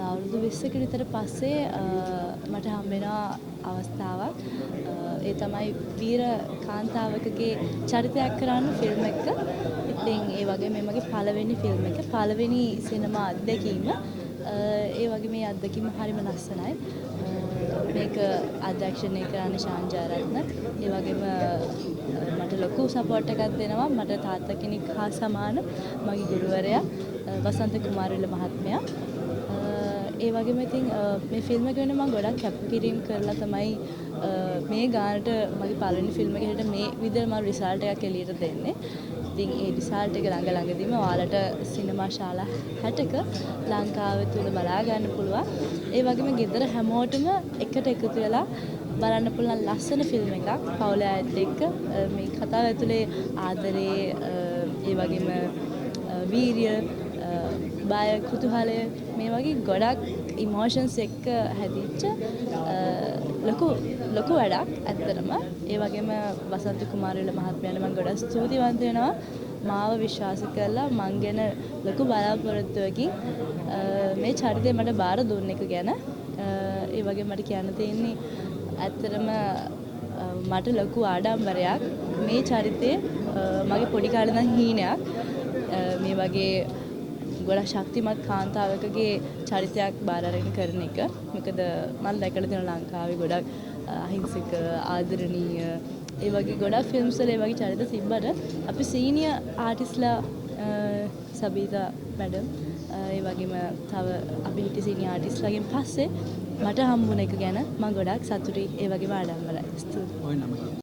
අවුරුදු 20කට විතර පස්සේ මට හම්බ වෙන අවස්ථාවක්. ඒ තමයි වීර කාන්තාවකගේ චරිතයක් කරන්න ෆිල්ම් එක. ඉතින් ඒ වගේ මේ මගේ පළවෙනි ෆිල්ම් එක, පළවෙනි සිනමා අත්දැකීම. ඒ වගේ මේ අත්දැකීම හරිම ලස්සනයි. මේක අධ්‍යක්ෂණය කරන්නේ ශාන් ජයරත්න. ඒ වගේම මට ලොකු සපෝට් එකක් දෙනවා මට තාත්තා කෙනෙක් හා සමාන මගේ ගුරුවරයා වසන්ත කුමාරවිල මහත්මයා. ඒ වගේම ඉතින් මේ ෆිල්ම් එක වෙන මම ගොඩක් කැපකිරීම කරලා තමයි මේ ගානට මගේ පළවෙනි ෆිල්ම් එක හැට මේ විදිහට මම රිසල්ට් එකක් එළියට දෙන්නේ. ඉතින් ඒ රිසල්ට් එක ළඟදීම ඔයාලට සිනමා ශාලා 60ක ලංකාවේ තුල බලා ගන්න පුළුවන්. ඒ වගේම ගෙදර හැමෝටම එකට එකතු වෙලා බලන්න පුළුවන් ලස්සන ෆිල්ම් එකක්. පවුලේ අයත් එක්ක මේ කතාව ඇතුලේ ආදරේ ඒ වගේම වීරිය බය කුතුහලය මේ වගේ ගොඩක් ඉමෝෂන්ස් එක්ක හැදිච්ච ලොකු වැඩක් ඇත්තටම. ඒ වගේම වසන්ත කුමාරවිල මහත්මයාට මම ගොඩක් ස්තුතිවන්ත වෙනවා මාව විශ්වාස කරලා මං ගැන ලොකු බලාපොරොත්තුවකින් මේ චරිතය මට බාර දුන්න එක ගැන. ඒ වගේ මට කියන්න තියෙන්නේ ඇත්තටම මට ලොකු ආඩම්බරයක් මේ චරිතේ මගේ පොඩි කාලේ ඉඳන් හීනයක් මේ වගේ ගොඩක් ශක්තිමත් කාන්තාවකගේ චරිතයක් බාර අරගෙන කරන එක. මොකද මම දැකලා තියෙනවා ලංකාවේ ගොඩක් අහිංසක ආදරණීය ඒ වගේ ගොඩක් ෆිල්ම්ස් වල ඒ වගේ චරිත තිබ්බට අපි සීනියර් ආටිස්ලා සබීතා මැඩම් ඒ වගේම තව අපි හිටි සීනියර් ආටිස්ලාගෙන් පස්සේ මට හම්බුන එක ගැන මම ගොඩක් සතුටුයි ඒ වගේම ආඩම්බරයි. ස්තුතියි.